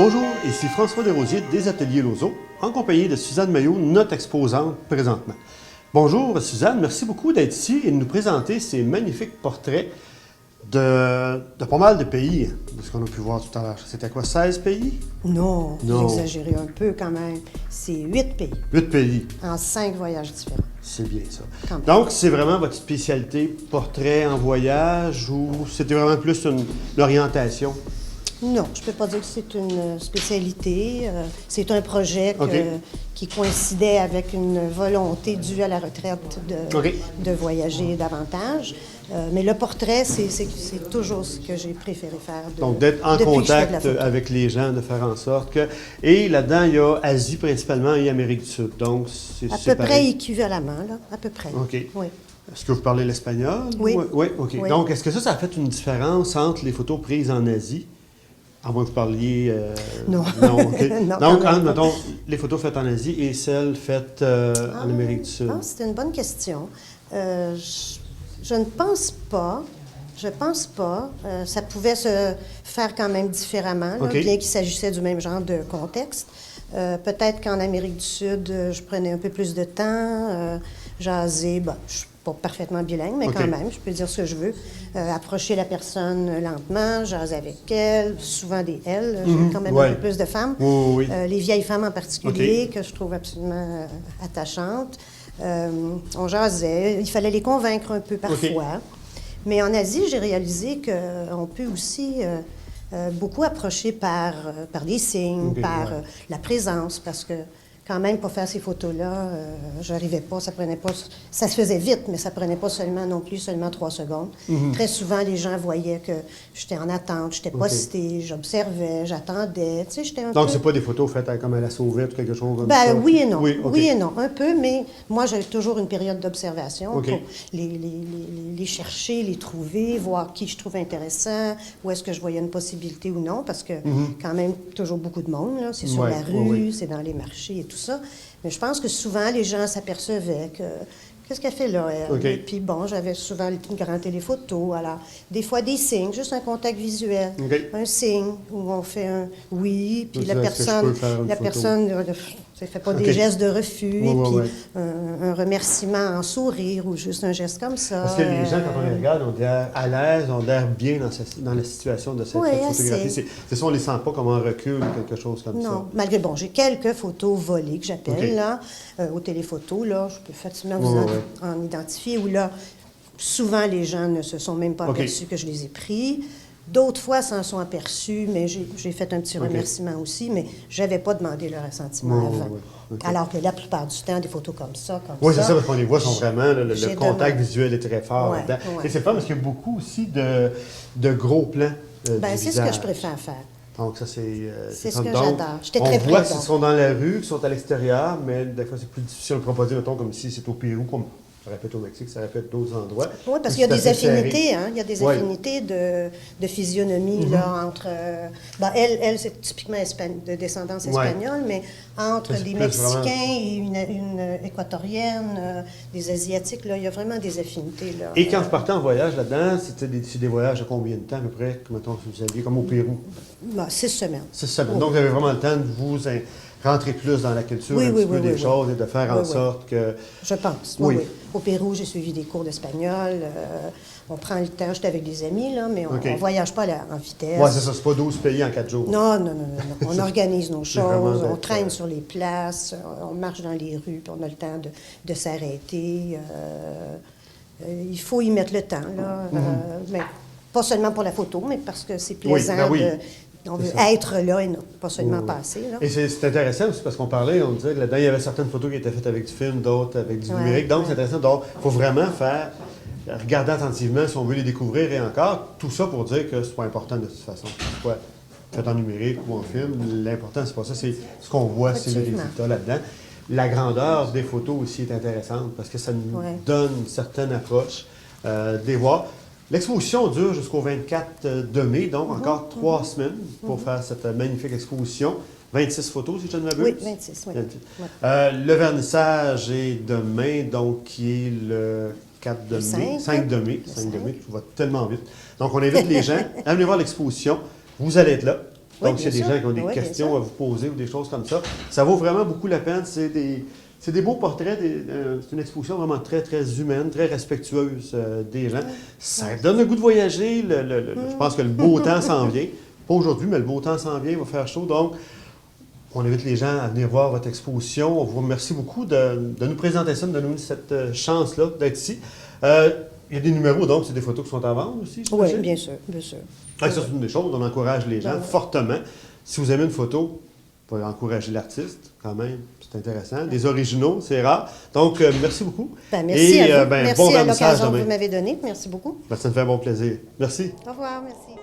Bonjour, ici François Desrosiers des Ateliers Lozo, en compagnie de Suzanne Maillot, notre exposante présentement. Bonjour Suzanne, merci beaucoup d'être ici et de nous présenter ces magnifiques portraits de pas mal de pays, de ce qu'on a pu voir tout à l'heure. C'était quoi, 16 pays? Non, vous exagérez un peu quand même. C'est 8 pays. 8 pays. En 5 voyages différents. C'est bien ça. Donc, c'est vraiment votre spécialité, portrait en voyage, ou c'était vraiment plus une orientation? Non, je ne peux pas dire que c'est une spécialité. C'est un projet qui coïncidait avec une volonté due à la retraite de voyager davantage. Mais le portrait, c'est toujours ce que j'ai préféré faire. Donc, d'être en contact avec les gens, de faire en sorte que... Et là-dedans, il y a Asie principalement et Amérique du Sud. Donc, c'est à peu près équivalemment, là, à peu près. OK. Oui. Est-ce que vous parlez l'espagnol? Oui. Oui, OK. Oui. Donc, est-ce que ça a fait une différence entre les photos prises en Asie? À moins que vous parliez... Non. Non, OK. Non, donc, mettons, les photos faites en Asie et celles faites en Amérique du Sud. C'est une bonne question. Je ne pense pas. Je pense pas. Ça pouvait se faire quand même différemment, là, bien qu'il s'agissait du même genre de contexte. Peut-être qu'en Amérique du Sud, je prenais un peu plus de temps, jaser. Bon, je ne suis pas parfaitement bilingue, mais quand même, je peux dire ce que je veux. Approcher la personne lentement, jaser avec elle, souvent des elles. J'ai quand même un peu plus de femmes. Les vieilles femmes en particulier, que je trouve absolument attachantes. On jasait. Il fallait les convaincre un peu parfois. Mais en Asie, j'ai réalisé qu'on peut aussi beaucoup approcher par des signes, par la présence, parce que quand même, pour faire ces photos-là, je n'arrivais pas, ça se faisait vite, mais ça prenait pas seulement 3 secondes. Très souvent, les gens voyaient que j'étais en attente, j'étais postée, j'observais, j'attendais, tu sais, j'étais un peu... Donc, c'est pas des photos faites comme à la sauvette ou quelque chose comme ça? ça? Oui et non. Oui et non, un peu, mais moi, j'ai toujours une période d'observation pour les chercher, les trouver, voir qui je trouve intéressant, où est-ce que je voyais une possibilité ou non, parce que quand même, toujours beaucoup de monde, là, c'est sur la rue, c'est dans les marchés et tout ça. Mais je pense que souvent, les gens s'apercevaient que qu'est-ce qu'elle fait là, elle? Puis bon, j'avais souvent une grande téléphoto. Alors, des fois, des signes, juste un contact visuel. Un signe où on fait un oui, puis la personne ne fait pas des gestes de refus, et puis un remerciement en sourire ou juste un geste comme ça. Parce que les gens, quand on les regarde, ont l'air à l'aise, ont l'air bien dans la situation de cette photographie. C'est ça, on ne les sent pas comme en recul ou quelque chose comme ça. Non, malgré, bon, j'ai quelques photos volées que j'appelle, là, au téléphoto, là, je peux facilement vous en identifier, où là, souvent, les gens ne se sont même pas aperçus que je les ai pris. D'autres fois, s'en sont aperçus, mais j'ai fait un petit remerciement aussi, mais je n'avais pas demandé leur assentiment avant. Alors que la plupart du temps, des photos comme ça, Oui, c'est ça, parce qu'on les voit, sont vraiment, le contact visuel est très fort là-dedans. Et c'est fun parce qu'il y a beaucoup aussi de gros plans c'est ce que je préfère faire. Donc, ça, c'est ce que j'adore. J'étais très on voit qu'ils sont dans la rue, qu'ils sont à l'extérieur, mais des fois, c'est plus difficile de proposer, mettons, comme ici, c'est au Pérou, comme ça répète au Mexique, ça répète d'autres endroits. Oui, parce qu'il y a des affinités, hein? Il y a des affinités de physionomie, là, entre... elle, c'est typiquement de descendance espagnole, mais entre des Mexicains et une Équatorienne, des Asiatiques, là, il y a vraiment des affinités, là. Et quand vous partez en voyage là-dedans, c'était des voyages de combien de temps, à peu près, mettons, vous aviez, comme au Pérou? 6 semaines. 6 semaines. Donc, vous avez vraiment le temps de vous rentrer plus dans la culture, un petit peu des choses et de faire en sorte que... Je pense, oui. Au Pérou, j'ai suivi des cours d'espagnol. On prend le temps, j'étais avec des amis, là, mais on ne voyage pas en vitesse. Oui, c'est ça, c'est pas 12 pays en 4 jours. Non. On organise nos choses, on traîne sur les places, on marche dans les rues, puis on a le temps de s'arrêter. Il faut y mettre le temps, là. Mais pas seulement pour la photo, mais parce que c'est plaisant on veut être là et non pas seulement passer. Là. Et c'est intéressant aussi parce qu'on parlait, on disait que là-dedans, il y avait certaines photos qui étaient faites avec du film, d'autres avec du numérique. Donc, c'est intéressant. Donc, il faut vraiment regarder attentivement si on veut les découvrir et encore. Tout ça pour dire que c'est pas important de toute façon. Soit fait en numérique ou en film. L'important, c'est pas ça. C'est ce qu'on voit, c'est les résultats là-dedans. La grandeur des photos aussi est intéressante parce que ça nous donne une certaine approche des voix. L'exposition dure jusqu'au 24 de mai, donc encore 3 semaines pour faire cette magnifique exposition. 26 photos, si je ne m'abuse? Oui, 26, oui. Le vernissage est demain, donc qui est le 4 de mai. 5 de mai. 5 de mai, tout va tellement vite. Donc, on invite les gens à venir voir l'exposition. Vous allez être là. Donc, bien s'il y a des sûr. gens qui ont des Oui, bien questions sûr. à vous poser ou des choses comme ça vaut vraiment beaucoup la peine. C'est des beaux portraits. C'est une exposition vraiment très, très humaine, très respectueuse des gens. Ça donne le goût de voyager. Je pense que le beau temps s'en vient. Pas aujourd'hui, mais le beau temps s'en vient. Il va faire chaud. Donc, on invite les gens à venir voir votre exposition. On vous remercie beaucoup de nous présenter ça, de nous donner cette chance-là d'être ici. Il y a des numéros, donc c'est des photos qui sont à vendre aussi, Oui, j'imagine? bien sûr, bien sûr. Ça, c'est une des choses. On encourage les gens Ben, fortement. Si vous aimez une photo, vous pouvez encourager l'artiste, quand même. C'est intéressant. Des originaux, c'est rare. Donc, merci beaucoup. Ben, merci à vous. Merci bon à vernissage l'occasion que demain. vous m'avez donnée. Merci beaucoup. Ben, ça me fait un bon plaisir. Merci. Au revoir, merci.